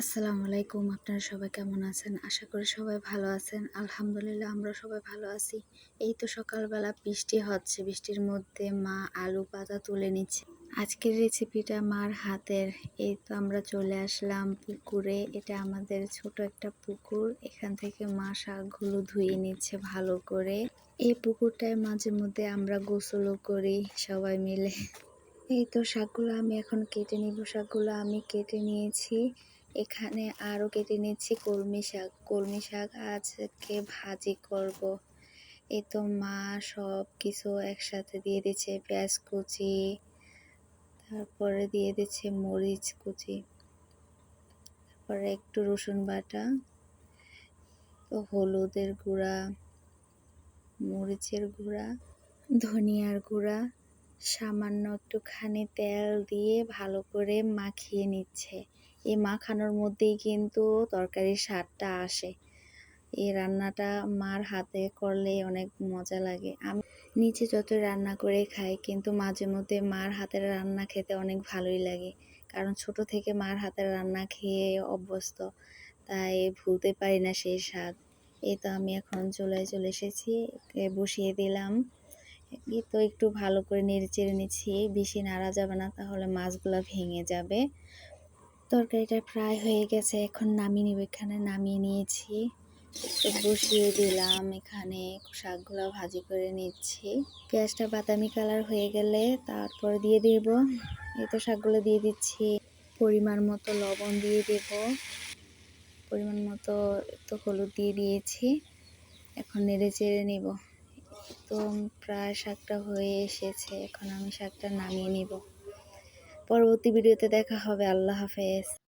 আসসালামু আলাইকুম। আপনারা সবাই কেমন আছেন? আশা করি সবাই ভালো আছেন। আলহামদুলিল্লাহ আমরা সবাই ভালো আছি। এই তো সকালবেলা বৃষ্টি হচ্ছে। বৃষ্টির মধ্যে মা আলু পাতা তুলে নিচ্ছে। আজকের রেসিপিটা মার হাতের। এই তো আমরা চলে আসলাম পুকুরে। এটা আমাদের ছোট একটা পুকুর। এখান থেকে মা শাকগুলো ধুয়ে নিচ্ছে ভালো করে। এই পুকুরটায় মাঝে মধ্যে আমরা গোসলও করি সবাই মিলে। এই তো শাকগুলো আমি এখন কেটে নিব। শাকগুলো আমি কেটে নিয়েছি। এখানে আরও কেটে নিচ্ছি কলমি শাক। কলমি শাক আজকে ভাজি করব। এই তো মা সব কিছু একসাথে দিয়ে দিচ্ছে, পেঁয়াজ কুচি, তারপরে দিয়ে দিচ্ছে মরিচ কুচি, তারপরে একটু রসুন বাটা, তো হলুদের গুঁড়া, মরিচের গুঁড়া, ধনিয়ার গুঁড়া, সামান্য একটুখানি তেল দিয়ে ভালো করে মাখিয়ে নিচ্ছে। এই মাখানোর মধ্যেই কিন্তু তরকারির স্বাদটা আসে। এই রান্নাটা মার হাতে করলে অনেক মজা লাগে। আমি নিজে যত রান্না করে খাই, কিন্তু মাঝে মধ্যে মার হাতের রান্না খেতে অনেক ভালোই লাগে। কারণ ছোট থেকে মার হাতের রান্না খেয়ে অভ্যস্ত, তাই ভুলতে পারি না সেই স্বাদ। এই তো আমি এখন চুলায় চলে এসেছি, বসিয়ে দিলাম। এই তো একটু ভালো করে নেড়ে চেড়ে নিচ্ছি। বেশি নাড়া যাবে না, তাহলে মাছগুলো ভেঙে যাবে। তরকারিটা প্রায় হয়ে গেছে, এখন নামিয়ে নিব। এখানে নামিয়ে নিয়েছি, একটু বসিয়ে দিলাম। এখানে শাকগুলো ভাজি করে নিচ্ছি। পেঁয়াজটা বাদামি কালার হয়ে গেলে তারপর দিয়ে দেব। এই তো শাকগুলো দিয়ে দিচ্ছি। পরিমাণ মতো লবণ দিয়ে দেব, পরিমাণ মতো একটু হলুদ দিয়ে দিয়েছি। এখন নেড়ে চেড়ে নিব। তো প্রায় শাকটা হয়ে এসেছে, এখন আমি শাকটা নামিয়ে নিব। পরবর্তী ভিডিওতে দেখা হবে। আল্লাহ হাফেজ।